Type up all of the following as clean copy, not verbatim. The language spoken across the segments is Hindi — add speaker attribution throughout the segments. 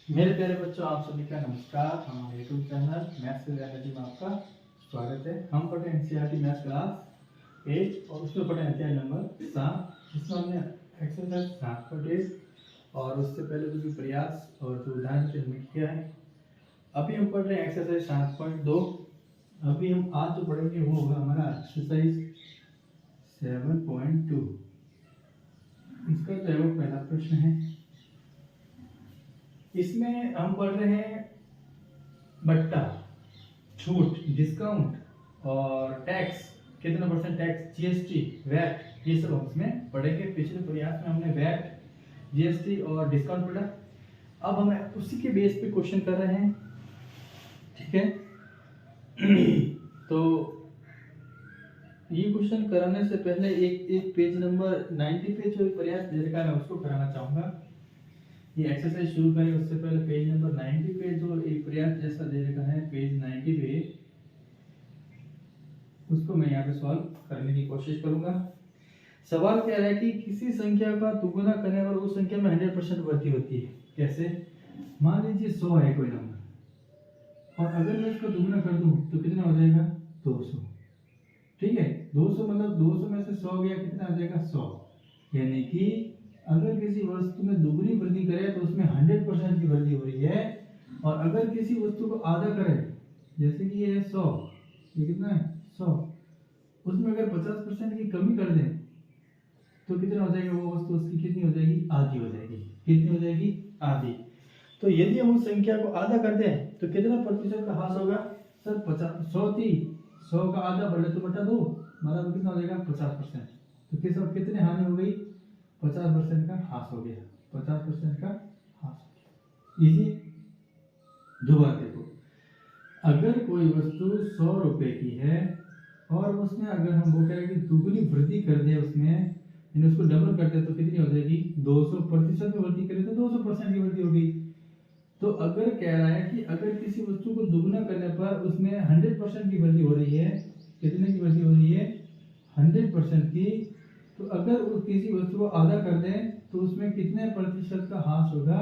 Speaker 1: मेरे प्यारे बच्चों, आप सभी का नमस्कार। हमारे YouTube channel maths with energy में आपका स्वागत है। हम पढ़े एनसीईआरटी मैथ्स क्लास 8 और उसमें पढ़े अध्याय नंबर 7, जिसमें हमने एक्सरसाइज 7.8 और उससे पहले जो भी प्रयास और जो उदाहरण थे हमने किया है। अभी हम पढ़ रहे हैं एक्सरसाइज 7.2। अभी हम आज जो पढ़ेंगे वो होगा हमारा एक्सरसाइज 7.2। इसका जो है वो पहला प्रश्न है। इसमें हम पढ़ रहे हैं बट्टा, छूट, डिस्काउंट और टैक्स, कितना परसेंट टैक्स, जीएसटी, वैट, ये सब हम इसमें पढ़ेंगे। पिछले प्रयास में हमने वैट, जीएसटी और डिस्काउंट पढ़ा। अब हमें उसी के बेस पे क्वेश्चन कर रहे हैं, ठीक है। तो ये क्वेश्चन कराने से पहले एक पेज नंबर 90 पे जो प्रयास दे रखा है मैं उसको कराना चाहूंगा। ये एक्सरसाइज शुरू करें उससे पहले पेज नंबर 90 पे जो एक प्रयास जैसा दे रखा है पेज 90 पे, उसको मैं यहाँ पे सॉल्व करने की कोशिश करूंगा। सवाल कह रहा है कि किसी संख्या का दुगुना करने पर उस संख्या में 100% वृद्धि होती है। कैसे? मान लीजिए 100 है कोई नंबर, और अगर मैं इसको दुगुना कर दूं तो कितना हो जाएगा? 200। ठीक है, 200 मतलब 200 में से 100 गया, कितना आ जाएगा? 100। यानी कि अगर किसी वस्तु में दुगुनी वृद्धि करे तो उसमें 100% की वृद्धि हो रही है, और अगर किसी वस्तु को आधा करे, जैसे कि ये है 100, ये कितना है? 100, उसमें अगर 50% की कमी कर दें तो कितना हो जाएगा? वो वस्तु उसकी कितनी हो जाएगी? आधी हो जाएगी। कितनी हो जाएगी? आधी। तो यदि हम उस संख्या को आधा कर दें तो कितना प्रतिशत का ह्रास होगा? सर 50, 100 थी, 100 का आधा बढ़े तो बटा 2, मतलब कितना हो जाएगा? 50%। तो कितने हानि हो गई? 50% का ह्रास हो गया। 50% का ह्रास हो गया। इजी। दोबारा देखो, अगर कोई वस्तु 100 रुपए की है और उसमें अगर हम वो कह रहे हैं कि दुगुनी वृद्धि कर दे उसमें, यानी उसको डबल कर दे तो कितनी हो जाएगी? 200% में वृद्धि करें तो 200% की वृद्धि होगी। तो अगर कह रहा है कि अगर किसी वस्तु को दुगुना करने पर उसमें 100% की वृद्धि हो रही है, कितने की वृद्धि हो रही है? 100% की। तो अगर उस किसी वस्तु को आधा कर दें तो उसमें कितने प्रतिशत का ह्रास होगा?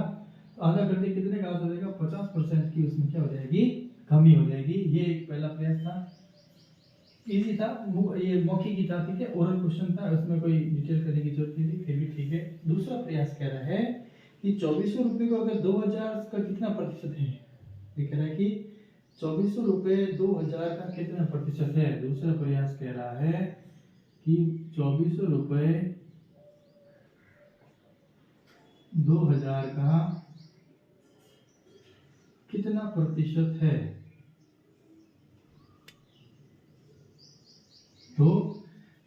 Speaker 1: तो आधा करने कितने का ह्रास हो जाएगा? 50% की उसमें क्या हो जाएगी? कमी हो जाएगी। ये एक पहला प्रयास था, इजी था, ये मौखिक ही था, ठीक है, ओरल क्वेश्चन था, उसमें कोई डिटेल करने की जरूरत नहीं थी, फिर भी ठीक है। दूसरा प्रयास कह रहा है कि 2400 रुपए को अगर 2000 का कितना प्रतिशत है? ये कह रहा है कि 2400 रुपए 2000 का कितना प्रतिशत है। दूसरा प्रयास कह रहा है कि 2400 रुपए 2000 का कितना प्रतिशत है। तो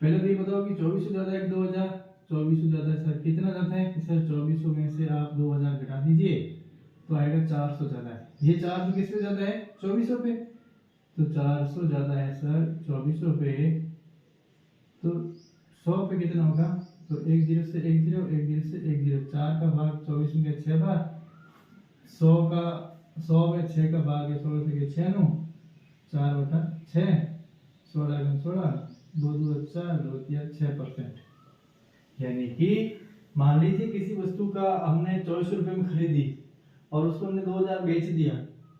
Speaker 1: पहले तो ये बताओ कि 2400 ज्यादा है 2000? 2400 ज्यादा है सर, कितना ज्यादा है? कि सर 2400 में से आप 2000 घटा दीजिए तो आएगा 400 ज्यादा है। ये 400 किस पे ज्यादा है? 2400 पे। तो 400 ज्यादा है सर 2400 पे। तो 100 पे कितना होगा? तो 1 0 से 1 0, 1 0 से 1 0, 4 का भाग 24 में 6 बार, 100 का 100 में 6 का भाग है 16 से 6 9, 4 बटा 6, 16 गुण 16, 2 2 4, 2 3 6%। यानी कि मान लीजिए किसी वस्तु का हमने 2400 रुपए में खरीदी और उसको हमने 2000 बेच दिया,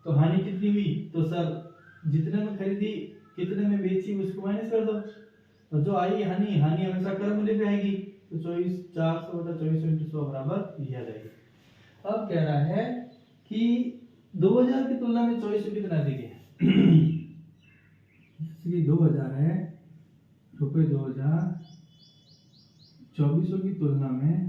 Speaker 1: तो हानि कितनी हुई? तो सर जितने में खरीदी कितने में बेची उसको माइनस कर दो, तो जो आई हानि हमेशा कर मूल्य पे आएगी। तो 400 बटा 2400 × 100 बराबर ये आ जाएगी। अब कह रहा है कि 2000 की तुलना में 2400 कितना अधिक है? जैसे कि 2000 है रुपए, 2000 2400 की तुलना में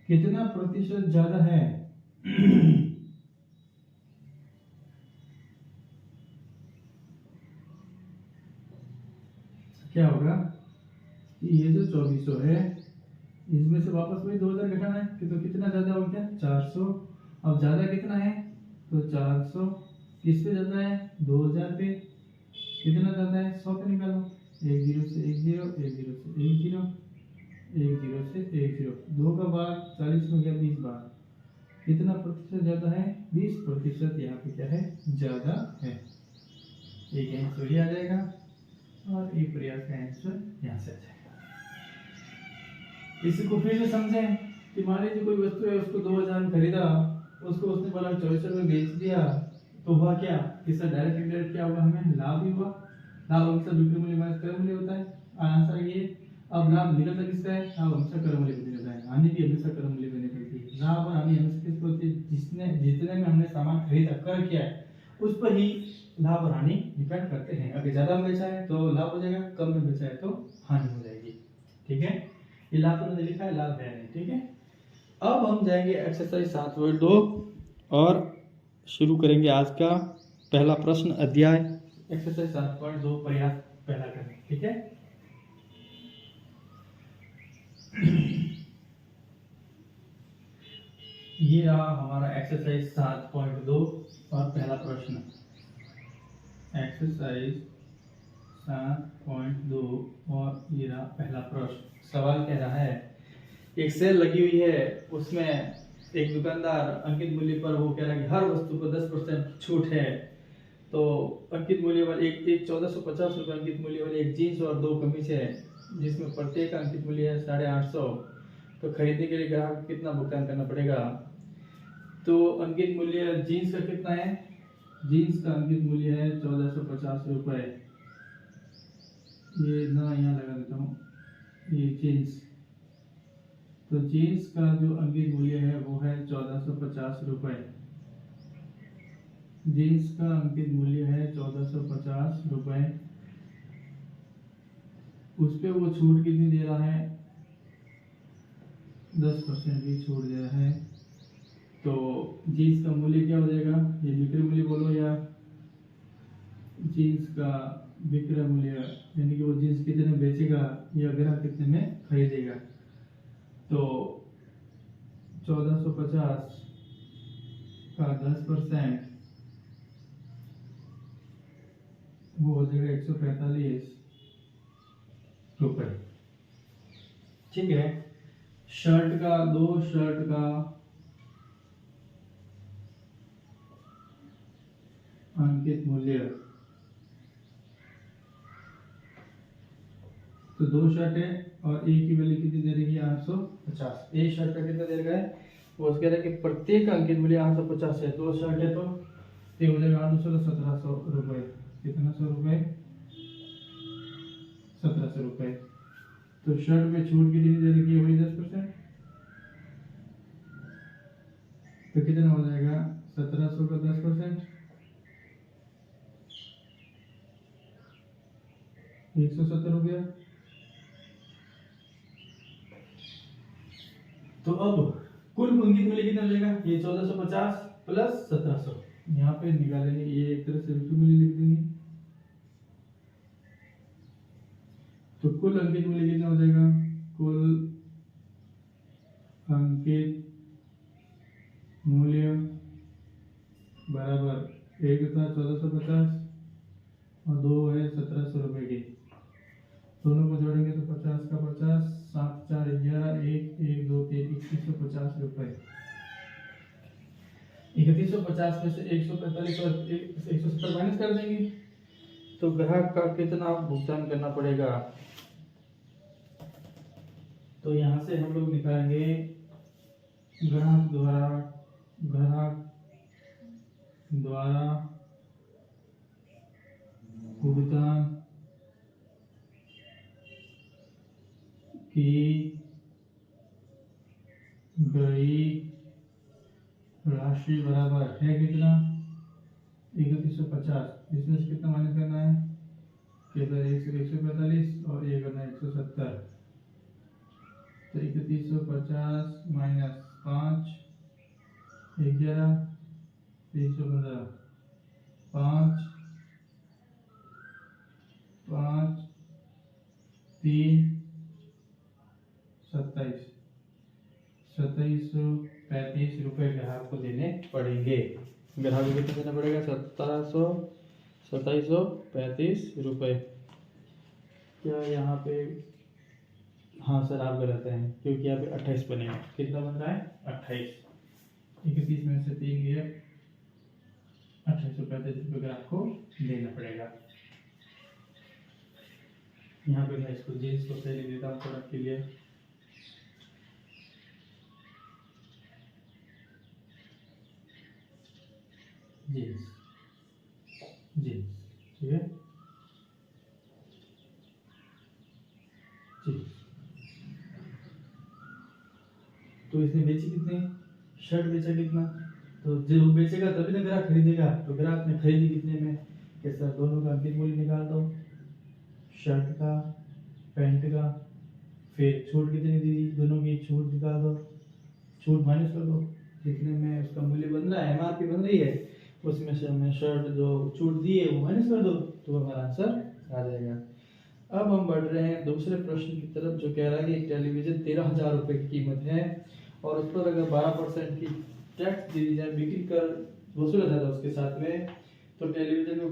Speaker 1: कितना प्रतिशत ज्यादा है? क्या होगा कि ये जो 2400 है इसमें से वापस वही 2000 घटाना है, तो कितना ज्यादा हो गया? 400। अब ज्यादा कितना है? तो 400 किस पे ज्यादा है? 2000 पे। कितना ज्यादा है? 100 पे निकालो। 1 0 से 1 0, 1 0 से 1 0, 1 0 से 1 0, 2 का भाग 40 में गया 20 बार। कितना प्रतिशत ज्यादा है? 20% यहाँ पे क्या है? ज्यादा है। एक आंसर ये आ जाएगा। और ए प्रयास का आंसर यहाँ से आ जाएगा। इसी को फिर से समझें कि मान लीजिए कोई वस्तु है, उसको 2000 में खरीदा, उसको उसने बोला 2400 में बेच दिया, तो हुआ क्या? इससे डायरेक्ट इंडायरेक्ट क्या होगा? हमें लाभ ही हुआ। लाभ हमेशा बिक्री मूल्य माइनस क्रय मूल्य होता है, आंसर ये। अब लाभ निकलता किसका है? लाभ हमेशा क्रय मूल्य को निकलता है, हानि भी हमेशा क्रय मूल्य को निकलती है। लाभ और हानि हमेशा किसको होती है? जितने में हमने सामान खरीदा, कर किया है, उस पर ही लाभ और हानि डिपेंड करते हैं। अगर ज्यादा में बेचा है तो लाभ हो जाएगा, कम में बेचा है तो हानि हो जाएगी। ठीक है, ये लाभ तो मैंने लिखा है, लाभ है नहीं। ठीक है, अब हम जाएंगे एक्सरसाइज 7.2 और शुरू करेंगे आज का पहला प्रश्न अध्याय। एक्सरसाइज 7.2 प्रयास पहला करें। ठीक है, ये रहा हमारा एक्सरसाइज 7.2 और पहला प्रश्न। एक्सरसाइज 7.2 और ये रहा पहला प्रश्न। सवाल कह रहा है, एक सेल लगी हुई है, उसमें एक दुकानदार अंकित मूल्य पर वो कह रहा है कि हर वस्तु पर 10% छूट है। तो अंकित मूल्य वाली एक 1450 रुपये अंकित मूल्य वाली एक जीन्स और 2 कमीज है, जिसमें प्रत्येक अंकित मूल्य है 850। तो खरीदने के लिए ग्राहक को कितना भुगतान करना पड़ेगा? तो अंकित मूल्य जीन्स का कितना है? जीन्स का अंकित मूल्य है 1450 रुपये। ये ना यहाँ लगा देता हूँ, ये जीन्स। तो जीन्स का जो अंकित मूल्य है वो है 1450 रुपये। जीन्स का अंकित मूल्य है 1450 रुपये। उस पे वो छूट कितनी दे रहा है? 10% की छूट दे रहा है। तो जीन्स का मूल्य क्या हो जाएगा? ये बिक्री मूल्य बोलो या जीन्स का विक्रय मूल्य, यानी कि वो जीन्स कितने में बेचेगा या ग्राहक कितने में खरीदेगा। तो 1450 का 10% वो हो जाएगा 145 रुपये। ठीक है, शर्ट का 2 शर्ट का अंकित मूल्य, तो 2 शर्ट है और एक की वैल्यू कितनी दे रही है? 850। एक शर्ट का कितना दे रहा है? वो कह रहा है कि प्रत्येक अंकित मूल्य 850 है। 2 शर्ट है तो ये हो जाएगा 800 तो 1700 रुपये। कितना 100 रुपये? 1700 रुपये। तो शर्ट में छूट कितनी दे रही है? वही 10%। तो कितना हो जाएगा? 1700 का 10%, 170 रुपया। तो अब कुल अंकित मूल्य कितना मिलेगा? ये 1450 प्लस 1700, यहाँ पे निकालेंगे। ये एक तरह से विक्रय मूल्य लिख देंगे। तो कुल अंकित मूल्य कितना हो जाएगा? कुल अंकित मूल्य बराबर एक था 1450 और 2 है 1700 रुपये की। दोनों को जोड़ेंगे तो 50 का 50, 7 4 11, 1 1 2 3, 3150 रुपये। 3150 में से 145 और 170 माइनस कर देंगे, तो ग्राहक का कितना भुगतान करना पड़ेगा? तो यहाँ से हम लोग निकालेंगे ग्राहक द्वारा भुगतान की गई राशि बराबर है कितना? 3150। इसमें से कितना माइनस करना है? केवल 145 और ये करना है 170। तो 3150 माइनस 5 11 315, 5 5 3 27, 2735 रुपये ग्राहक को देने पड़ेंगे। ग्राहक को कितना देना पड़ेगा? 2735 रुपये। क्या यहाँ पे? हाँ सर आप गलत हैं, क्योंकि यहाँ पे 28 बनेगा। कितना बन रहा है? 28। 31 में से 3 गया, 2835 रुपये ग्राहक को देना पड़ेगा। यहाँ पे मैं इसको जीन्स को पहले देता हूँ प्रोडक्ट के लिए। जीन्स जीन्स ठीक है जीन्स। तो इसने बेची कितने, शर्ट बेचा कितना, तो जो बेचेगा तभी ना ग्राहक खरीदेगा। तो ग्राहक ने खरीदी कितने में, कैसा, दोनों का अंकित मूल्य निकाल दो, शर्ट का पैंट का, फिर छूट कितनी दी, दोनों की छूट निकाल दो, छूट माइनस कर दो, जितने में उसका मूल्य बन रहा है, एमआरपी बन रही है, उसमें से हमें शर्ट जो छूट दी है वो माइनस कर दो, तो हमारा आंसर आ जाएगा। अब हम बढ़ रहे हैं दूसरे प्रश्न की तरफ, जो कह रहा है कि टेलीविजन 13,000 रुपये की कीमत है और उस पर अगर 12% की टैक्स दी जाए, बिक्री कर वसूला जाता है उसके साथ में, तो टेलीविजन को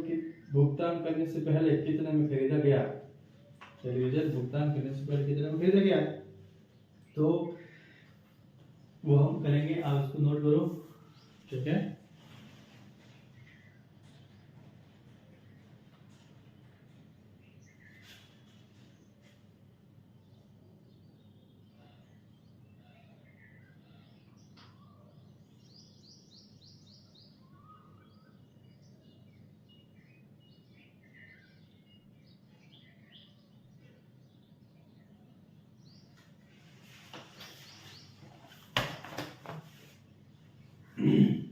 Speaker 1: भुगतान करने से पहले कितने में खरीदा गया, टेलीविजन भुगतान करने से पहले कितने में खरीदा गया, तो वो हम करेंगे। आप इसको नोट करो, ठीक है।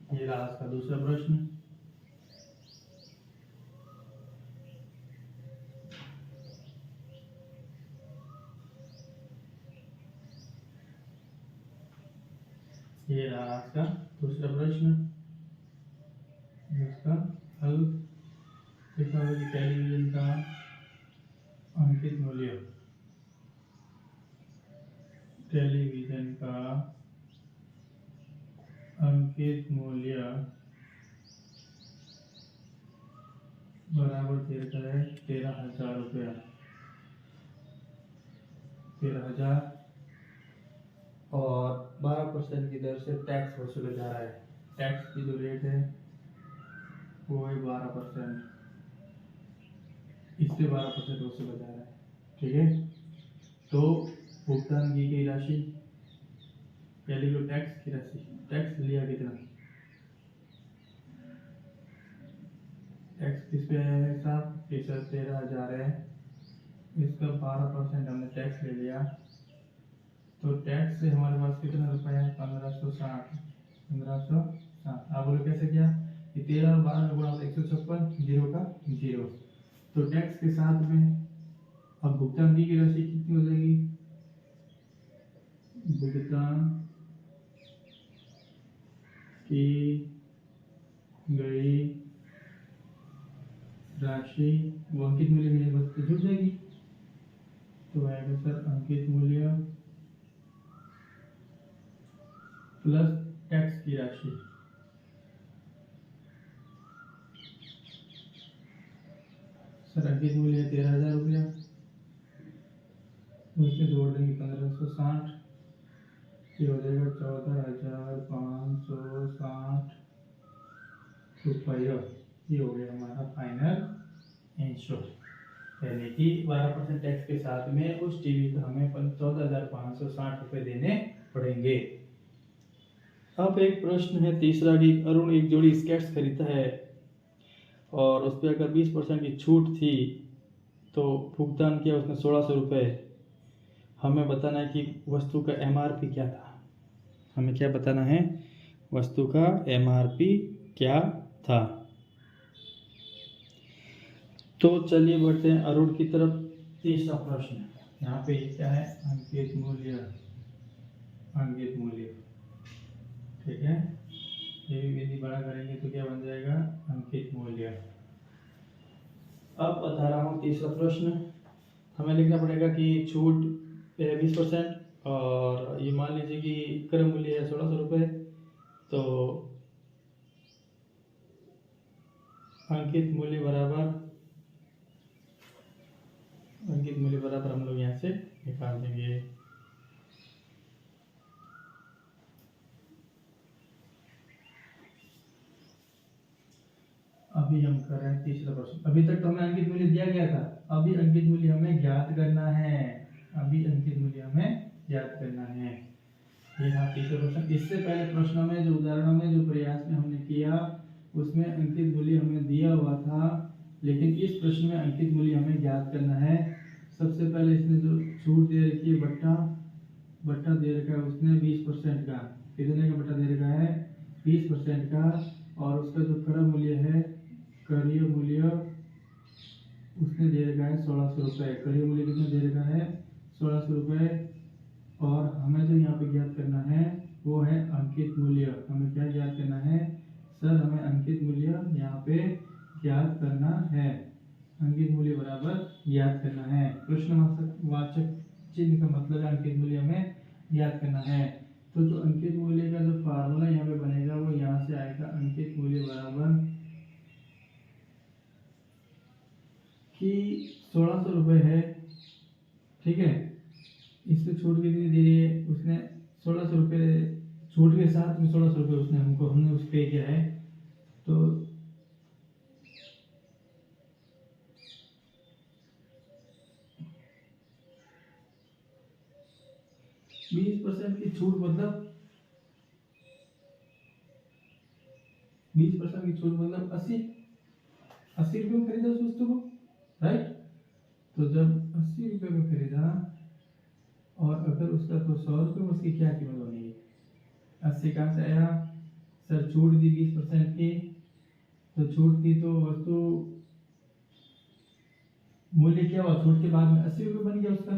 Speaker 1: ये रहा आज का दूसरा प्रश्न। ये रहा आज का दूसरा प्रश्न, इसका हल लिखा हुआ कि टेलीविजन का अंकित मूल्य, टेलीविजन का अंकित मूल्य बराबर देता है 13,000 रुपया, 13,000 और 12% की दर से टैक्स वसूला जा रहा है। टैक्स की जो रेट है वो है 12%, इस पे 12% वसूला जा रहा है, ठीक है। तो भुगतान की गई राशि, पहले जो टैक्स की राशि, टैक्स लिया कितना, टैक्स किस पे आया है साहब, इस 13,000 है, इसका 12% हमने टैक्स ले लिया, तो टैक्स से हमारे पास कितना रुपया है, 1560, 1560। आप बोलो कैसे किया, कि 13 और 12 गुणा 156, जीरो का जीरो, तो टैक्स के साथ में अब भुगतान की राशि कितनी हो जाएगी, भुगतान की गई राशि वो अंकित मूल्य मिले बस तो जुड़ जाएगी, तो आएगा सर अंकित मूल्य प्लस टैक्स की राशि, सर अंकित मूल्य 13,000 रुपया, उसमें जोड़ देंगे 1560, ये हो जाएगा 14,560 रुपया। ये हो गया हमारा फाइनल आंसर, यानी कि 12% टैक्स के साथ में उस टीवी को हमें 14,560 रुपये देने पड़ेंगे। अब एक प्रश्न है तीसरा कि अरुण एक जोड़ी स्केट्स खरीदता है और उस पर अगर 20% की छूट थी तो भुगतान किया उसने 1600 रुपये। हमें बताना है कि वस्तु का एमआरपी क्या था, हमें क्या बताना है, वस्तु का एमआरपी क्या था। तो चलिए बढ़ते हैं अरुण की तरफ। तीसरा प्रश्न यहाँ पे क्या है, अंकित मूल्य, अंकित मूल्य, ठीक है। ये भी यदि बड़ा करेंगे तो क्या बन जाएगा, अंकित मूल्य। अब बता रहा हूँ तीसरा प्रश्न, हमें लिखना पड़ेगा कि छूट 20% और ये मान लीजिए कि क्रय मूल्य है 1600 रुपये, तो अंकित मूल्य बराबर, अंकित मूल्य बराबर हम लोग यहाँ से निकाल देंगे। अब अभी हम कर रहे हैं तीसरा प्रश्न। अभी तक तो हमें अंकित मूल्य दिया गया था, अभी अंकित मूल्य हमें ज्ञात करना है। अभी अंकित मूल्य हमें ज्ञात करना है। ये था तीसरा प्रश्न। इससे पहले प्रश्नों में जो उदाहरणों में जो प्रयास में हमने किया उसमें अंकित मूल्य हमें दिया हुआ था, लेकिन इस प्रश्न में अंकित मूल्य हमें ज्ञात करना है। सबसे पहले इसने जो छूट दे रखी है बट्टा दे रखा है उसने 20% का, कितने का बट्टा दे रखा है 20% का, और उसका जो क्रय मूल्य है क्रय मूल्य उसने दे रखा है 1600 रुपये। क्रय मूल्य कितना दे रखा है 1600 रुपये। और हमें जो यहाँ पे ज्ञात करना है वो है अंकित मूल्य। हमें क्या ज्ञात करना है सर, हमें अंकित मूल्य यहाँ पे ज्ञात करना है। अंकित मूल्य बराबर ज्ञात करना है। प्रश्नवाचक चिन्ह का मतलब है अंकित मूल्य हमें ज्ञात करना है। तो जो अंकित मूल्य का जो फार्मूला यहाँ पे बनेगा वो यहाँ से आएगा, अंकित मूल्य बराबर कि 1600 रुपये है, ठीक है। इसको छूट कितनी दे रही है उसने 1600 रुपये, छूट के साथ में 1600 रुपये उसने हमने उस पे किया है। तो की छूट मतलब 20% की छूट मतलब 80 रुपये में खरीदा उस वस्तु को, राइट। तो जब 80 रुपये में खरीदा और अगर उसका तो 100 रुपये में उसकी क्या कीमत बनेगी, 80 कहाँ से आया सर, छूट दी 20% की, तो छूट की तो वस्तु मूल्य क्या हुआ छूट के बाद में 80 रुपये बन गया उसका।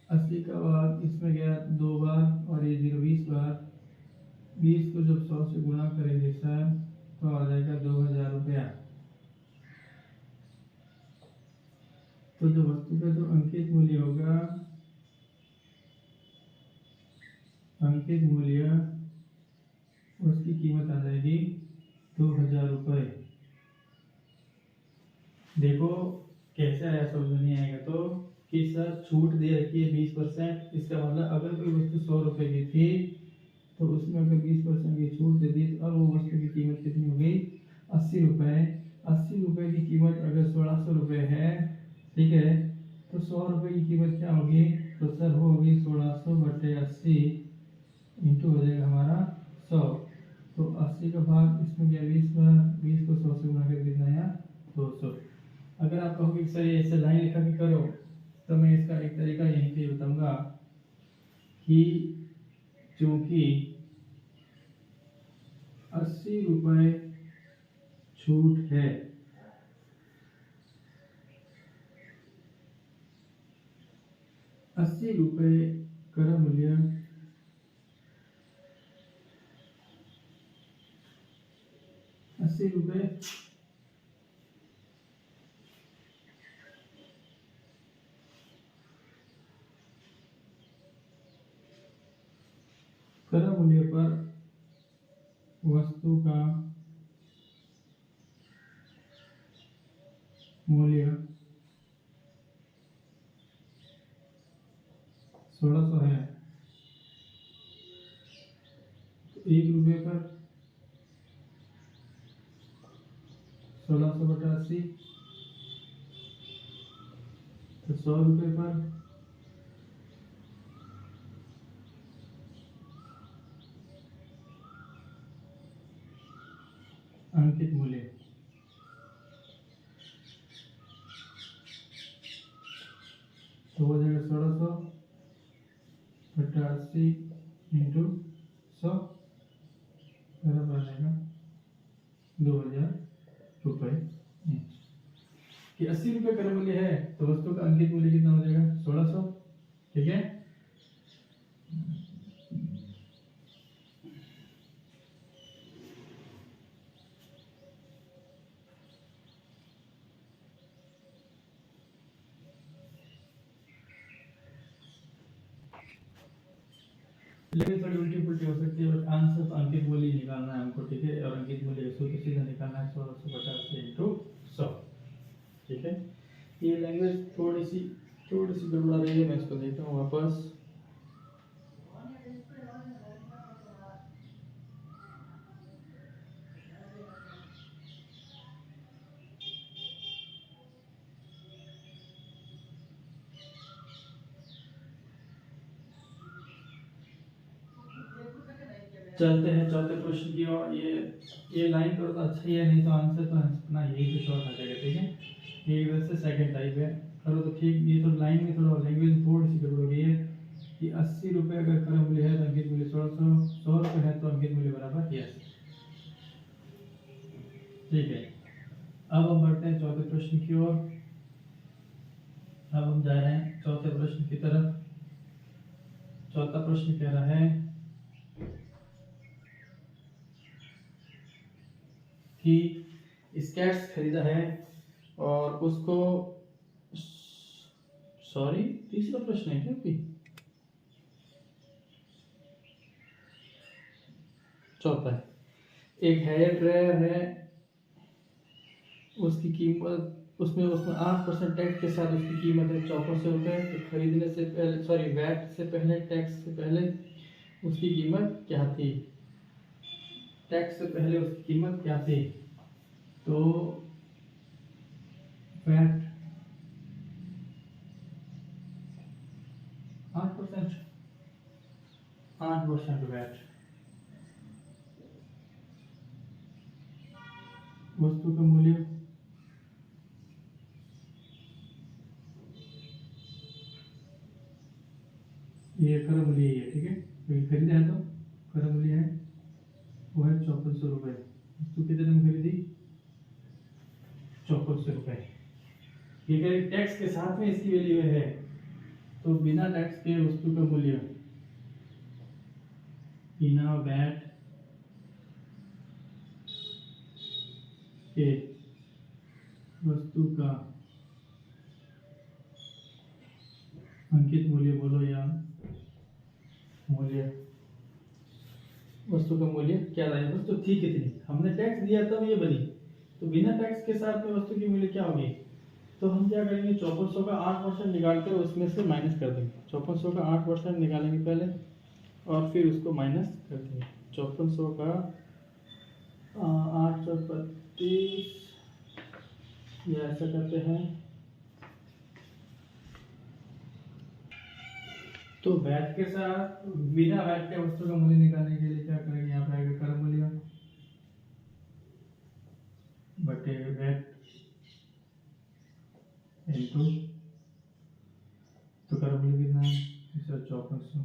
Speaker 1: 80 का बाद इसमें गया 2 बार और ये 20 बार, 20 को जब 100 से गुणा करेंगे सर तो आ जाएगा 2000 रुपया। तो जो वस्तु का जो अंकित मूल्य होगा, अंकित मूल्य उसकी कीमत आ जाएगी 2000 रुपये। देखो कैसे आया, समझ नहीं आएगा तो कि सर छूट दे रखी है 20%, इसका मतलब अगर कोई वस्तु 100 रुपये की थी तो उसमें अगर 20% की छूट दे दी तो अब वो वस्तु की कीमत कितनी हो गई 80 रुपये। 80 रुपये की कीमत अगर 1600 रुपये है, ठीक है, तो 100 रुपये की कीमत क्या होगी, तो सर होगी 1600 बटे 80 इंटू हो जाएगा हमारा 100। तो 80 का भाग इसमें गया 20 बार, 20 को 100 से गुणा कर कितना आया 200। अगर आप कहोगे सर ये ऐसे लाइन लिखा के करो, तो मैं इसका एक तरीका यहीं पे बताऊंगा कि चूंकि 80 रुपये छूट है, ₹80 क्रय मूल्य 80 रुपये क्रय मूल्य पर वस्तु का मूल्य 1600 है, तो ₹1 पर 1600 बटा 80, तो 100 रुपये पर अंकित मूल्य, तो हो जाएगा 1600 बटा 80 इंटू 100 बराबर आ जाएगा 2000 रुपये। कि 80 रुपये क्रय मूल्य है तो वस्तु का अंकित मूल्य कितना हो जाएगा 1600, ठीक है। लेकिन थोड़ी उल्टी पुल्टी हो सकती है, बट आंसर तो अंकित मूल्य निकालना है हमको, ठीक है। और अंकित मूल्य का सूत्र सीधा निकालना है 1600 बटा 80 इंटू 100, ठीक है। ये लैंग्वेज थोड़ी सी गड़बड़ा रही है, मैं इसको देखता हूँ वापस। चलते हैं चौथे प्रश्न की ओर। ये लाइन करो तो अच्छा ही है, नहीं तो आंसर तो अपना यही तो शॉर्ट आ जाएगा। ठीक है, ये इधर से सेकंड टाइप है, करो तो ठीक। ये तो लाइन में थोड़ा लैंग्वेज थोड़ी सी गड़बड़ हो गई है कि 80 रुपये अगर क्रय मूल्य है तो अंकित मूल्य 1600, 100 रुपये है तो अंकित मूल्य बराबर यस। ठीक है, अब हम बढ़ते हैं चौथे प्रश्न की ओर। अब हम जा रहे हैं चौथे प्रश्न की तरफ। चौथा प्रश्न कह रहा है कि स्केट्स खरीदा है और उसको, सॉरी तीसरा प्रश्न है क्या अभी? चौथा है, एक हेयर ड्रायर है, उसकी कीमत, उसमें उसमें 8% टैक्स के साथ उसकी कीमत है 5400 रुपये। तो खरीदने से पहले, सॉरी वैट से पहले, टैक्स से पहले उसकी कीमत क्या थी? टैक्स से पहले उसकी कीमत क्या थी? तो वैट 8%, 8% वैट। वस्तु का मूल्य ये कर मूल्य ही है। ठीक है, तो ये खरीदा है तो कर मूल्य है वो है 5400 रुपये। वस्तु कितने में खरीदी? 5400 रुपये। ये कह टैक्स के साथ में इसकी वैल्यू है, तो बिना टैक्स के वस्तु का मूल्य, बिना वैट के वस्तु का अंकित मूल्य बोलो या मूल्य, वस्तु का मूल्य क्या रहा है? वस्तु थी कितनी, हमने टैक्स दिया तब ये बनी, तो बिना टैक्स के साथ में वस्तु की मूल्य क्या होगी? तो हम क्या करेंगे, 5400 का 8% निकाल कर उसमें से माइनस कर देंगे। 5400 का 8% निकालेंगे पहले और फिर उसको माइनस कर देंगे। 5400 का 825, ये ऐसा करते हैं। तो वैट के साथ, बिना वैट के वस्तु का मूल्य निकालने के लिए क्या करेंगे, यहाँ पे आएगा कर मूल्य बटे वैट इनटू, तो कर मूल्य कितना है 5400।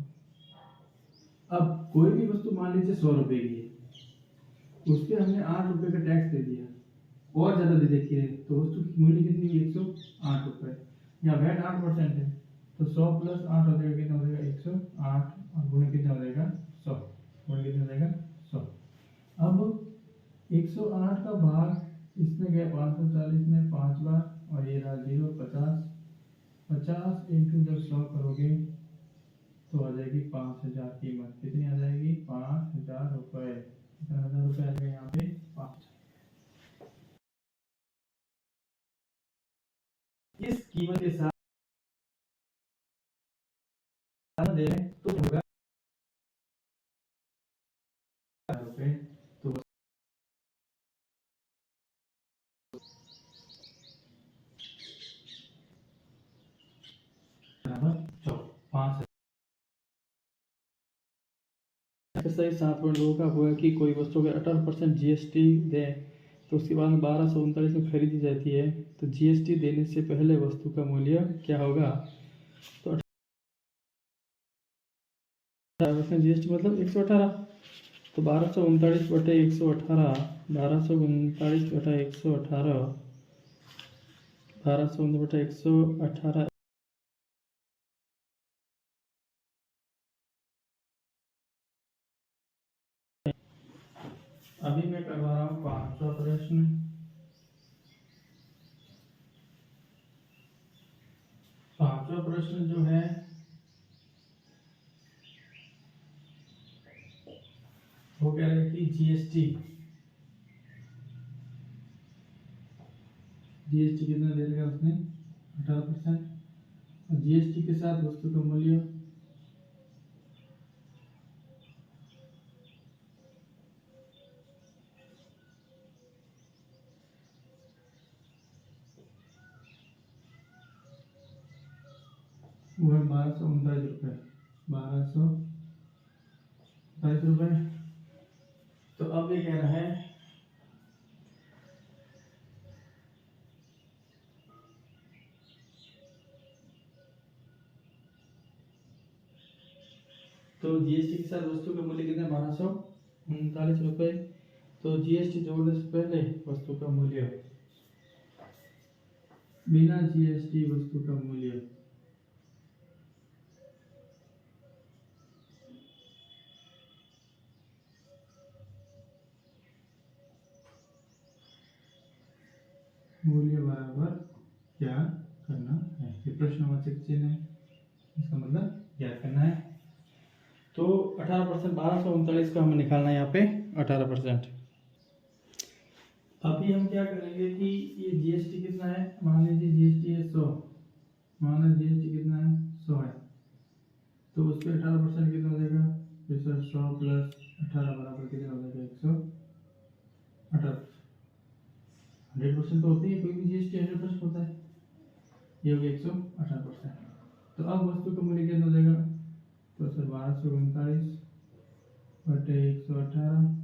Speaker 1: अब कोई भी वस्तु मान लीजिए 100 रुपए की है, उस पर हमने 8 रुपए का टैक्स दे दिया और ज्यादा दे देखिए, तो वस्तु की मूल्य कितनी है 108 रुपए। या वैट 8% है, तो 100 प्लस 8 हो जाएगा, कितना हो जाएगा 108, और गुणे कितना हो जाएगा 100, गुणे कितना हो जाएगा 100। अब 108 का भाग इसमें गया 540 में 5 बार, और ये रहा 0, 50, 50 इंटू जब 100 करोगे तो आ जाएगी 5000। कीमत कितनी आ जाएगी 5000 रुपए। कितना 1000 रुपए आ जाएगा यहाँ पे 5। इस कीमत के साथ दे रहे हैं तो होगा रुपए, तो बराबर 5। सही 7.2 का हुआ कि कोई वस्तु के 18% जीएसटी दे, तो उसके बाद 1239 में खरीदी जाती है, तो जीएसटी देने से पहले वस्तु का मूल्य क्या होगा? तो 18% जीएसटी मतलब 118, तो 1239 बटे 118, 1239 बटा 118, 1239 बटा 118। अभी मैं करवा रहा हूँ 5वां प्रश्न। 5वां प्रश्न जो है वो कह रहा है कि जीएसटी कितना दे देगा उसने 18%, और जीएसटी के साथ वस्तु का मूल्य वो है 1239 रुपये, 1239 रुपये। तो अब ये कह रहा है तो जीएसटी के साथ वस्तु का मूल्य कितना 1239 रुपए। तो जीएसटी जोड़ने से पहले वस्तु का मूल्य, बिना जीएसटी वस्तु का मूल्य बराबर क्या करना है। ये प्रश्नवाचक चिन्ह है, इसका मतलब ज्ञात करना है। तो 18% 1239 का हमें निकालना है यहाँ पे 18%। अभी हम क्या करेंगे कि ये जीएसटी कितना है, मान लीजिए जीएसटी है 100, मान लीजिए जीएसटी कितना है 100 है, तो उस पर 18% कितना हो जाएगा, फिर 100 प्लस 18 बराबर कितना हो जाएगा 118। 100% तो होती है, कोई भी जीएसटी 100% होता है, ये हो गया 118%। तो अब वस्तु का मूल्य कितना हो जाएगा, तो सर 1239 बटे 118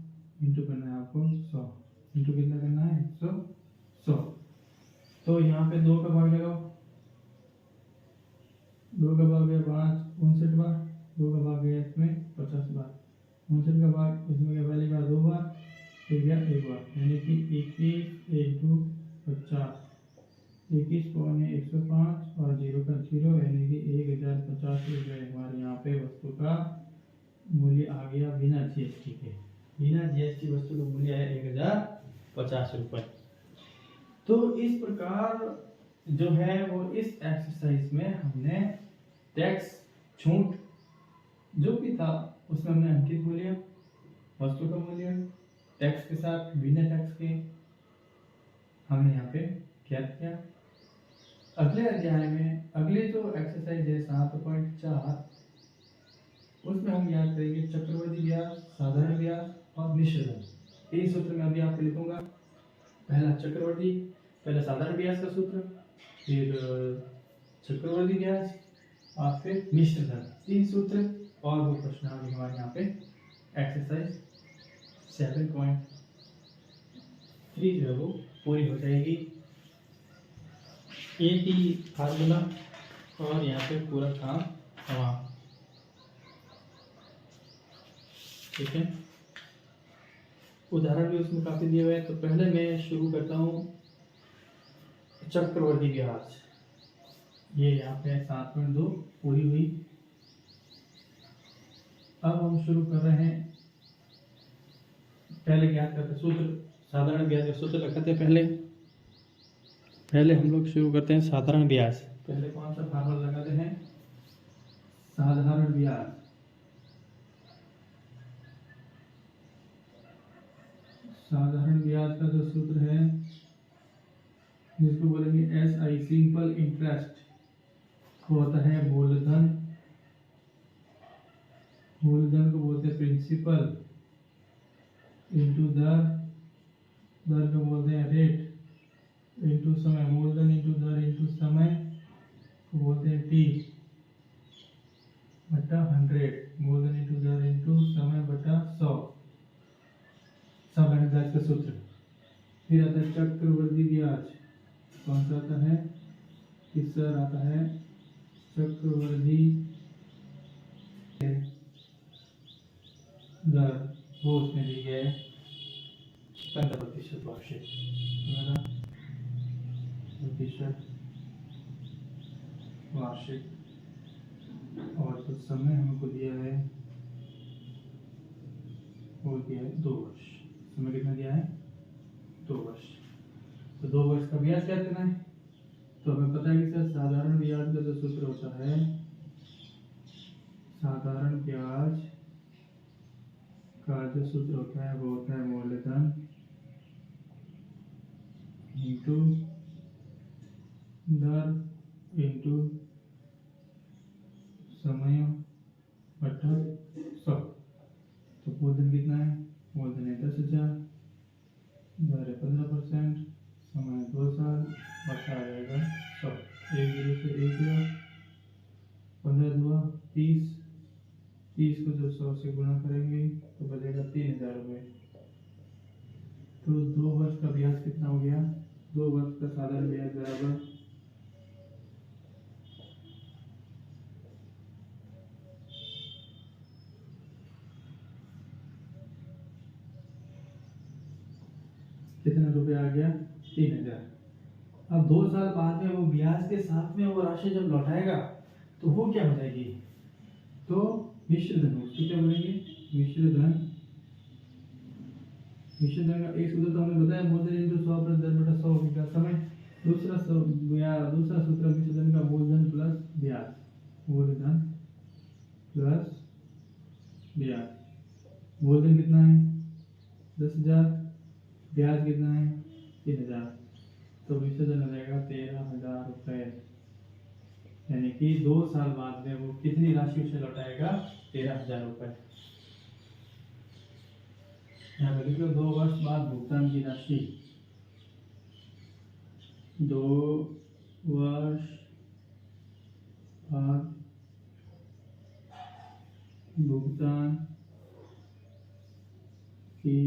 Speaker 1: इंटू करना है आपको 100, इंटू कितना करना है 100। तो यहाँ पे 2 का भाग लगाओ, 2 का भाग गया 5 59 बार, 2 का भाग गया इसमें 50 बार, 59 का भाग इसमें गया पहली बार 2 बार, फिर गया 1 बार, यानी कि 21 इंटू 50, 21 पौन 105 और 0 का 0, यानी कि 1050 रुपये हमारे यहाँ पे वस्तु का मूल्य आ गया बिना जीएसटी के। बिना जीएसटी वस्तु का मूल्य है 1050 रुपये। तो इस प्रकार जो है वो इस एक्सरसाइज में हमने टैक्स छूट जो भी था उसमें हमने अंकित मूल्य, वस्तु का मूल्य, टैक्स के साथ बिना टैक्स के हमने यहाँ पे ज्ञात किया। अगले अध्याय में अगले जो एक्सरसाइज है 7.4, उसमें हम याद करेंगे चक्रवर्ती ब्याज, साधारण ब्याज और मिश्र धन। 3 सूत्र में अभी आपको लिखूंगा, पहला चक्रवर्ती, पहले साधारण ब्याज का सूत्र, फिर चक्रवर्ती ब्याज और फिर मिश्र धन, 3 सूत्र और वो प्रश्न हमारे यहाँ पे एक्सरसाइज 7.3 जो है वो पूरी हो जाएगी। एक ही फार्मूला और यहाँ पे पूरा काम तमाम, ठीक है। उदाहरण भी उसमें काफी दिए हुए हैं। तो पहले मैं शुरू करता हूँ चक्रवर्ती ब्याज, ये यहाँ पे 7.2 पूरी हुई। अब हम शुरू कर रहे हैं, पहले क्या करते सूत्र, साधारण ब्याज का सूत्र रखते हैं। पहले हम लोग शुरू करते हैं साधारण ब्याज। पहले कौन सा फार्मूला लगाते हैं, साधारण ब्याज। साधारण ब्याज का जो सूत्र है जिसको बोलेंगे SI, सिंपल इंटरेस्ट, होता है मूलधन, मूलधन को बोलते हैं प्रिंसिपल इंटू दर, दर को बोलते हैं रेट इंटू समय, मूलधन इंटू दर इंटू समय को बोलते हैं T बटा 100, मूलधन इंटू दर इंटू समय बटा 100, साधारण ब्याज का सूत्र। फिर आता है चक्रवर्ती ब्याज, कौन सा आता है, तीसरा आता है चक्रवर्ती दर, वो उसमें दी गया है 15% वार्षिक, 15% वार्षिक, और तो समय हमको दिया है वो दिया है 2 वर्ष। समय कितना दिया है 2 वर्ष। तो 2 वर्ष का ब्याज क्या करना है, तो हमें पता है कि सर साधारण ब्याज का जो सूत्र होता है, साधारण ब्याज का जो सूत्र होता है वो होता है मूलधन इंटू दर इंटू समय बटा 100। तो मूलधन कितना है, मूलधन है 10,000, दर है 15%, समय 2 साल, बचा आ जाएगा 100। 1 0 से 1 गया, 15 दुआ 30, 30 को जब 100 से गुणा करेंगे तो बचेगा 3,000 रुपये। तो 2 वर्ष का ब्याज कितना हो गया? 2 वर्ष का साधारण ब्याज बराबर कितना रुपये आ गया? 3000। अब 2 साल बाद में वो ब्याज के साथ में वो राशि जब लौटाएगा तो वो क्या हो जाएगी? तो मिश्र धन, उसको क्या बोलेंगे? मिश्र धन। मिश्र धन का एक सूत्र तो हमने बताया, मूलधन इंटू 100 प्लस 10 बटा 100 का समय। दूसरा सूत्र मिश्र धन का मूलधन प्लस ब्याज, मूलधन प्लस ब्याज। मूलधन कितना है? 10,000। ब्याज कितना है? 3,000। तो मिश्र धन हो जाएगा 13,000 रुपये। यानी कि 2 साल बाद में वो कितनी राशि उसे लौटाएगा? 13,000 रुपये। यहाँ पर लिखो 2 वर्ष बाद भुगतान की राशि। 2 वर्ष बाद भुगतान की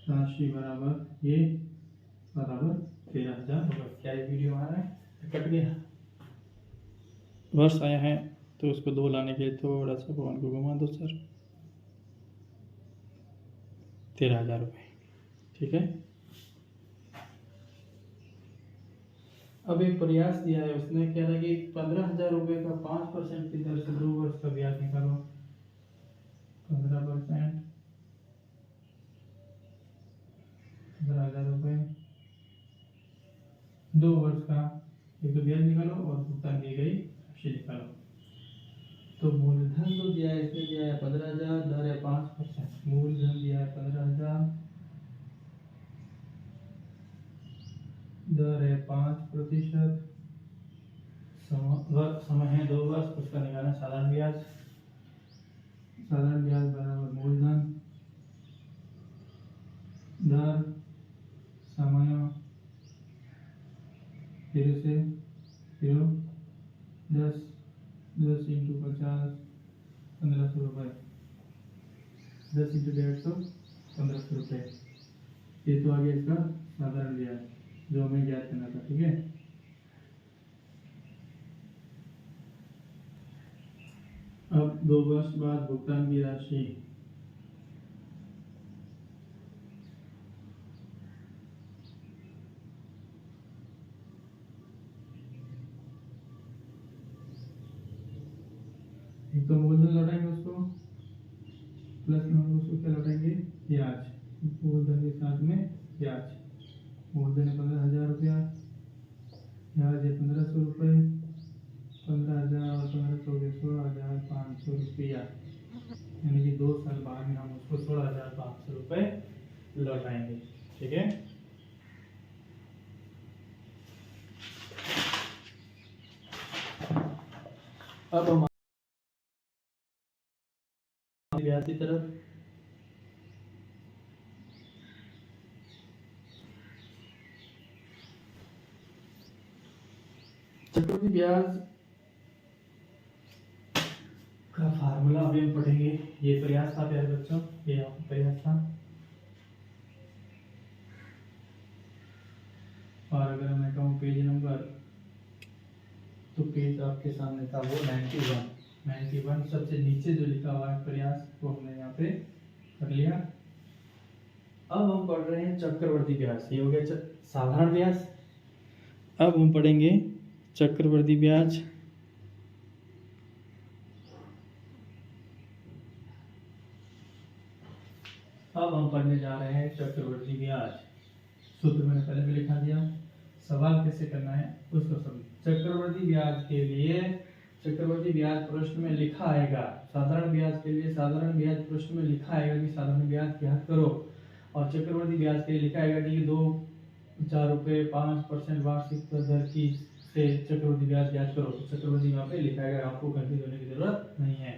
Speaker 1: राशि बराबर ये बराबर 13,000 रुपये। क्या ये वीडियो आ रहा है? कट गया? वर्ष आया है तो उसको 2 लाने के लिए थोड़ा सा भगवान को घुमा दो सर। 13,000 रुपये, ठीक है। अब एक प्रयास दिया है उसने, क्या था कि 15,000 रुपये का 5% की दर से 2 वर्ष का ब्याज निकालो। 15%, 15,000 रुपये 2 वर्ष का, एक तो ब्याज निकालो और भुगतान की गई राशि निकालो। तो मूलधन जो दिया है इसमें दिया है 15,000, दर है 5%। मूलधन दिया है 15,000, दर है 5%, समय है 2 वर्ष, उसका निकालना साधारण ब्याज। साधारण ब्याज बराबर मूलधन, दर, समय, फिर से 10 इंटू 50, 1,500 रुपये। 10 इंटू 150, 1,500 रुपये। ये तो आ गया इसका साधारण ब्याज जो हमें ज्ञात करना था, ठीक है। अब 2 वर्ष बाद भुगतान की राशि। एक तो मूलधन लौटाएंगे उसको, प्लस में हम उसको क्या लौटाएंगे? ब्याज। मूलधन के साथ में ब्याज। मूलधन है 15,000 रुपया, ब्याज है 1,500 रुपये। 15,000 और 1,500 हो गए 16,500 रुपया। यानी कि 2 साल बाद में हम उसको 16,500 रुपये लौटाएंगे, ठीक है। अब हम ब्याज की तरफ। चक्रवृद्धि ब्याज का फार्मूला अभी हम पढ़ेंगे। ये प्रयास था प्यारे बच्चों, ये आपका प्रयास था। और अगर मैं कहूँ पेज नंबर, तो पेज आपके सामने था वो 91 सबसे नीचे जो लिखा हुआ है प्रयास, वो हमने यहाँ पे कर लिया। अब हम पढ़ रहे हैं चक्रवर्ती ब्याज। ये हो गया साधारण ब्याज। अब हम पढ़ेंगे चक्रवर्ती ब्याज। अब हम पढ़ने जा रहे हैं चक्रवर्ती ब्याज। सूत्र मैंने पहले भी लिखा दिया, सवाल कैसे करना है उसको समझ। चक्रवर्ती ब्याज के लिए चक्रवर्ती ब्याज प्रश्न में लिखा आएगा। साधारण ब्याज के लिए साधारण ब्याज प्रश्न में लिखा आएगा कि साधारण ब्याज ज्ञात करो, और चक्रवर्ती ब्याज के लिए लिखा आएगा कि 2,000 रुपये 5% वार्षिक दर की से चक्रवर्ती ब्याज ज्ञात करो। तो चक्रवर्ती यहाँ पे लिखा आएगा, आपको कंफ्यूज होने की जरूरत नहीं है।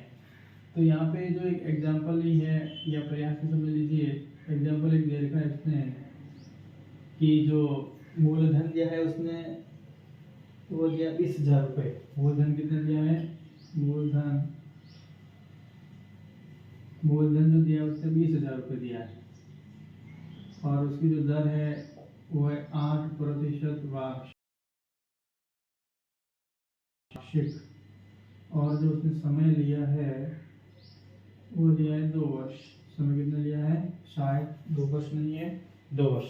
Speaker 1: तो यहाँ पे जो एक एग्जाम्पल ली है या प्रयास से समझ लीजिए, एग्जाम्पल एक दे रखा है इसने कि जो मूलधन दिया है उसने वो दिया 20,000 रुपये। मूलधन कितना दिया है? मूलधन जो दिया उसने 20,000 रुपये दिया है। और उसकी जो दर है वो है 8% वार्षिक, और जो उसने समय लिया है वो लिया है 2 वर्ष। समय कितना लिया है? शायद 2 वर्ष नहीं है, 2 वर्ष।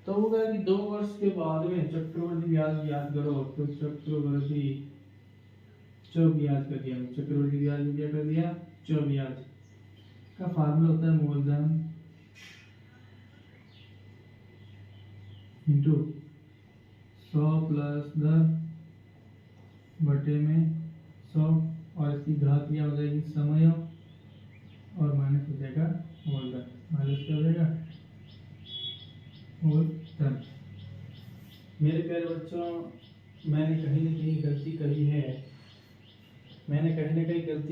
Speaker 1: तो वो कहा कि 2 वर्ष के बाद में चक्रवृद्धि ब्याज याद करो, तो चक्रवृद्धि ब्याज कर दिया। चक्रवृद्धि ब्याज में क्या कर दिया? ब्याज का फार्मूला होता है मूलधन इंटू 100 प्लस दर बटे में 100, और इसकी घात क्या हो जाएगी? समय, और माइनस हो जाएगा मूलधन। माइनस क्या हो जाएगा? मूलधन। मेरे प्यारे बच्चों, मैंने कहीं ना कहीं गलती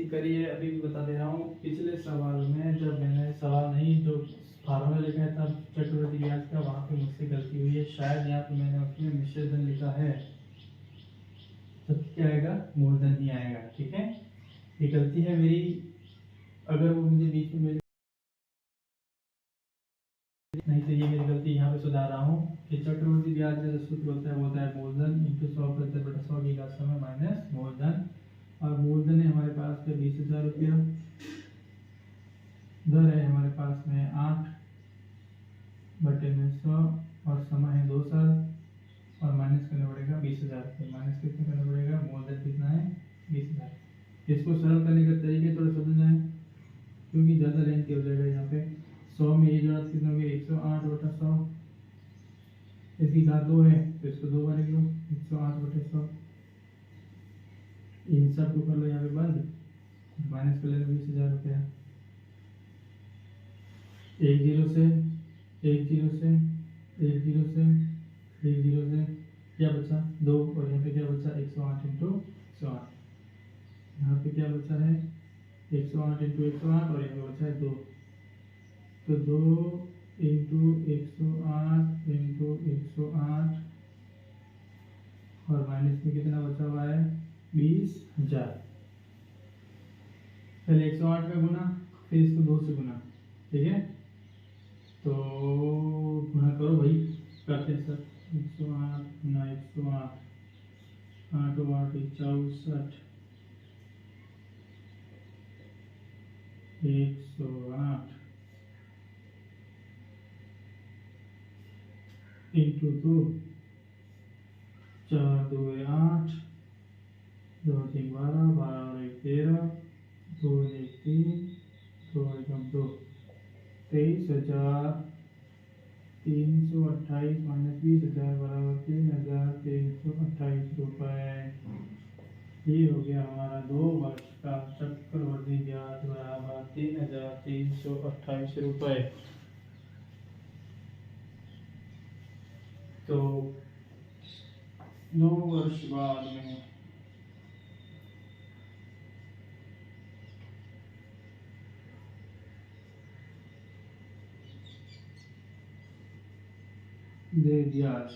Speaker 1: करी है, अभी भी बता दे रहा हूँ। पिछले सवाल में जब मैंने सवाल नहीं जो फार्मूला लिखा है तब चक्रवृद्धि ब्याज का, वहाँ पे मुझसे गलती हुई है। शायद यहाँ पे मैंने उसमें मिश्र धन लिखा है, तब क्या आएगा? मूलधन ही आएगा। ठीक है, ये गलती है मेरी। अगर वो मुझे बीच में नहीं, तो ये मेरी गलती यहाँ पे सुधार रहा हूँ कि चक्रवृद्धि ब्याज का जो सूत्र होता है वो होता है मूलधन इंटू 100 बटा 100 की घात समय माइनस मूलधन, और मूलधन है हमारे पास पे 20,000 रुपया, दर है हमारे पास में 8 बटे में 100, और समय है 2 साल, और माइनस करना पड़ेगा 20,000 रुपये। माइनस कितना करना पड़ेगा? मूलधन कितना है? 20,000। इसको सरल करने का तरीके थोड़ा समझना है, क्योंकि ज़्यादा लेंथ हो जाएगा यहाँ पे। 100 में ये जोड़ा कितना हो गया? 108 बटा 100, इसकी घात 2 है तो इसको 2 बार लिख लो, 108 बटे 100। इन सब को कर लो यहाँ पे बंद, माइनस कर लेना 20,000 रुपया। एक जीरो से क्या बचा? 2, और यहाँ पे क्या बचा? 108 इंटू 108। यहाँ पे क्या बचा है? 108 इंटू 108, और यहाँ पे बचा है 2, तो 2 इंटू 108 इंटू 108, और माइनस में कितना बचा हुआ है? 20,000। पहले 108 का गुना, फिर इसको 2 से गुना। ठीक है, तो गुना करो भाई, करते हैं सर। 108 गुना 108, 8 8 64, 108 इंटू 2, 4 2 8, 2 3 12, 12 1 13, 2 1 3, 2 1 2, 23,328 माइनस 20,000 बराबर 3,328 रुपये। ये हो गया हमारा 2 वर्ष का चक्रवृद्धि ब्याज बराबर 3,328 रुपये। तो 2 वर्ष बाद में दे ब्याज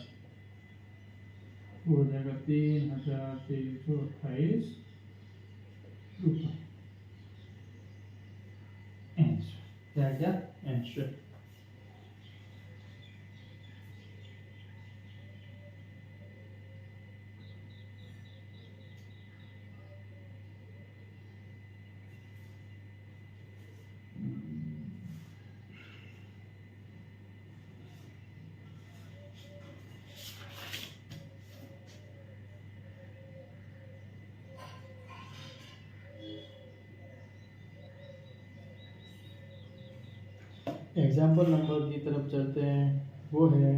Speaker 1: हो जाएगा 3,328 रुपये। क्या आंसर? एग्जाम्पल नंबर की तरफ चलते हैं, वो है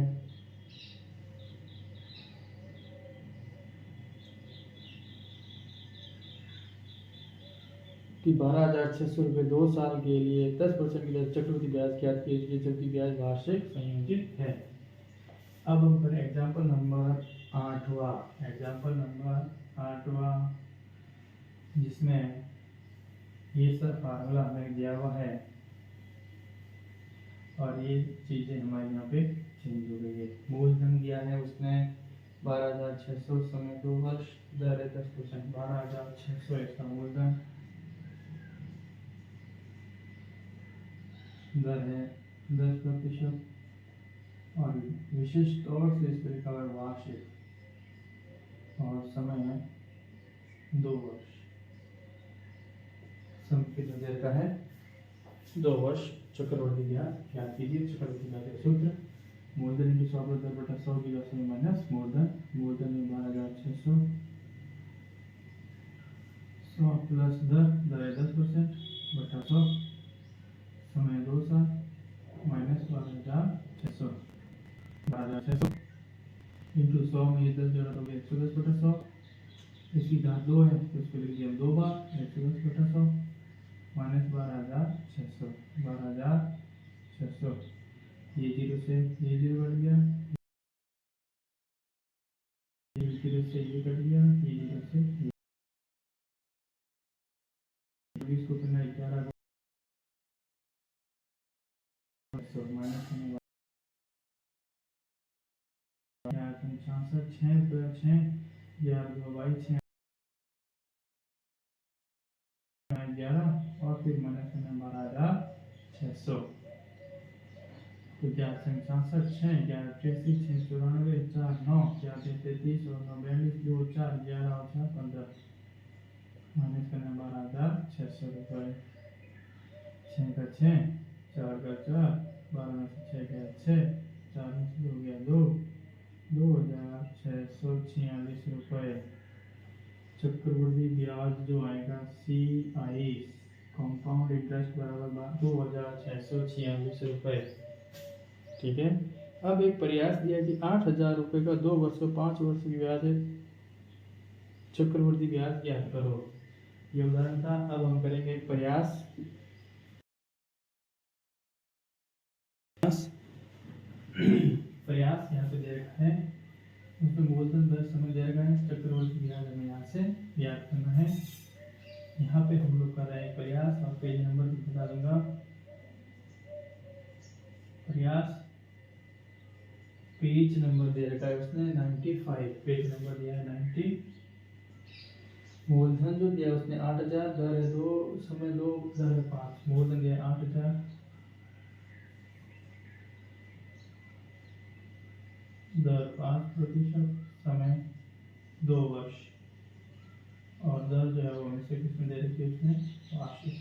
Speaker 1: कि 12,600 रुपये 2 साल के लिए 10% की दर चक्रवृद्धि ब्याज ज्ञात कीजिए जबकि ब्याज वार्षिक संयोजित है। अब हम करें एग्जाम्पल नंबर 8वां, जिसमें ये सब फार्मूला हमें दिया हुआ है और ये चीज़ें हमारे यहाँ पे चेंज हो गई है। मूलधन दिया है उसने 12,600, समय 2 वर्ष, दर है 10%। 12,600 इसका मूलधन, दर है 10%, और विशिष्ट तौर से इस पर लिखा हुआ है वार्षिक और समय है 2 वर्ष। संकित देर का है 2 वर्ष। चक्रवर्ती ब्याज याद कीजिए। चक्रवर्ती ब्याज का सूत्र मूलधन इंटू 100 + 10 बटा 100 की राशि माइनस मूलधन। मूलधन में 12,600 100 प्लस दर 10% बटा 100 समय 2 साल माइनस 12,600 इंटू 100 में ये 10 जोड़ा तो 110 बटा 100। इसकी घात 2 है तो इसको लिख दिया 2 बार 110 बटा 100 माइनस 12,600 ये 0 से ये 0 कट गया, ये 0 से ये कट गया, ये 0 से ये 20 को करना 11 माइनस करने 66 6 पर 6 11 22 11 और फिर माइनस करना 12,600 तो 66 6 11 83 6 94 4 9 4 33 और 9 42 2 4 11 और 4 15 माइनस करना 12,600 रुपये। 6 का 6 4 का 4 12 में से 6 गया 6 4 में से 2 गया 2 2,646 रुपये। चक्रवृद्धि ब्याज जो आएगा CI कंपाउंड इंटरेस्ट बराबर 2,646 रुपये। ठीक है। अब एक प्रयास दिया कि 8,000 रुपये का 2 वर्षों 5 वर्ष की ब्याज है चक्रवृद्धि ब्याज ज्ञात करो। ये उदाहरण था। अब हम करेंगे प्रयास। प्रयास यहाँ पे दे रखा है, उसमें मूलधन 10 समय दे रखा है, चक्रवृद्धि ब्याज हमें यहाँ से ज्ञात करना है। यहाँ पे हम लोग कर रहे हैं प्रयास और पेज नंबर भी बता दूंगा। प्रयास पेज नंबर दे रखा है उसने 95, पेज नंबर दिया है 90। मूलधन जो दिया उसने 8,000, दर है 2, समय 2, दर है 5। मूलधन दिया 8,000, दर 5%, समय 2 वर्ष और दर जो है वो से किसमें दे रखी है उसने वार्षिक।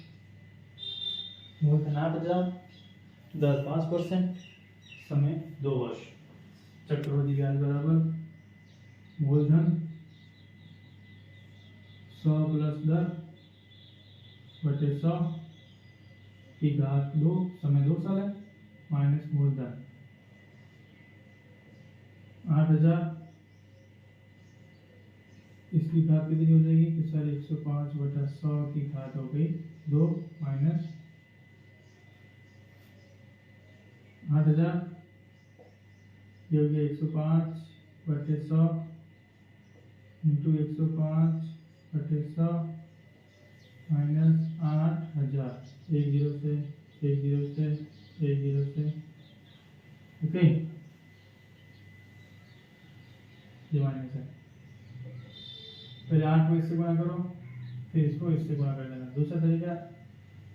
Speaker 1: मूलधन 8,000, दर 5%, समय 2 वर्ष। चक्रवृद्धि ब्याज बराबर मूलधन 100 प्लस दर बटे 100 की घात 2 समय 2 साल है माइनस मूलधन 8,000 इसकी घात कितनी हो जाएगी कि सर 105 बटा 100 की घात हो गई 2 माइनस 8,000 ये हो गया 105 बटे 100 इंटू 105 बटे 100 माइनस 8,000 एक 0 से एक 0 से एक 0 से ओके ये माइनस है। पहले 8 को इससे गुणा करो फिर इसको इससे गुणा कर देना। दूसरा तरीका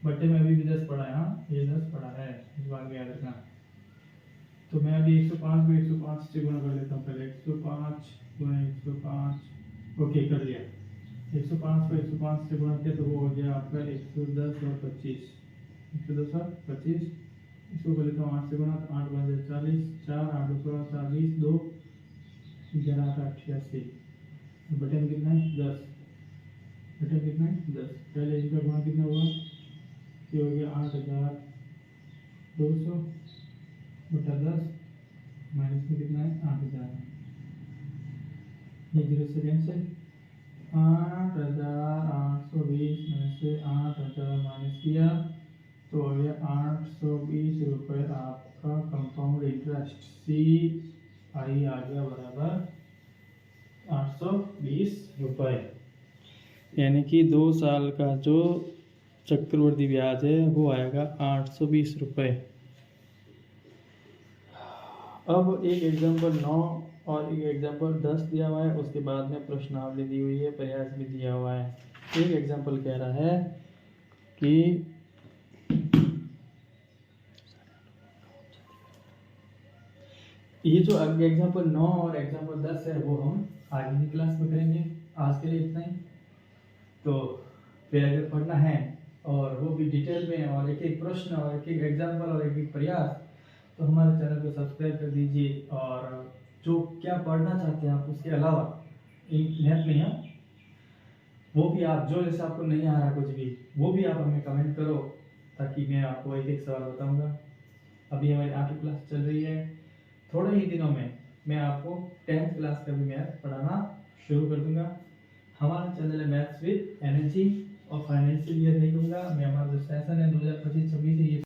Speaker 1: बट्टे में अभी भी 10 पड़ा है। हाँ ये 10 पड़ा है, इस बात याद रखना। तो मैं अभी 105 को 105 से गुणा कर लेता हूँ। पहले 105 गुणा 105 ओके कर लिया। 105 को 105 से गुणा किया तो वो हो गया आपका 110 और 25 110 और 25। इसको कर लेता हूँ 8 से गुणा तो 8 गुणा 40 4 8 16 4 20 2 11 8 88 बटे में कितना है 10 बटे में कितना है 10। पहले इसका गुणा कितना हुआ ये हो गया 8,200 बटा 10 माइनस में कितना है 8,000। ये 0 से कैंसिल 8,820 में से 8,000 माइनस किया तो हो गया 820 रुपये आपका कंपाउंड इंटरेस्ट CI आ गया बराबर 820 रुपये। यानी कि 2 साल का जो चक्रवृद्धि ब्याज है वो आएगा 820 रुपये। अब एक एग्जाम्पल 9 और एक एग्जाम्पल 10 दिया हुआ है, उसके बाद में प्रश्नावली दी हुई है, प्रयास भी दिया हुआ है। एक एग्जाम्पल कह रहा है कि ये जो एग्जाम्पल 9 और एग्जाम्पल 10 है वो हम आगे की क्लास में करेंगे। आज के लिए इतना ही। तो फिर अगर पढ़ना है और वो भी डिटेल में और एक एक प्रश्न और एक एक एग्जाम्पल और एक एक प्रयास, तो हमारे चैनल को सब्सक्राइब कर दीजिए। और जो क्या पढ़ना चाहते हैं आप उसके अलावा मैथ में है वो भी आप जो जैसे आपको नहीं आ रहा कुछ भी वो भी आप हमें कमेंट करो, ताकि मैं आपको एक एक सवाल बताऊंगा। अभी हमारी 8वीं क्लास चल रही है, थोड़े ही दिनों में मैं आपको 10th क्लास का भी मैथ पढ़ाना शुरू कर दूंगा। हमारा चैनल है मैथ्स विद एनर्जी, और फाइनेंशियल ईयर नहीं दूंगा मैं। हमारा जो सेशन है 2025-26 ये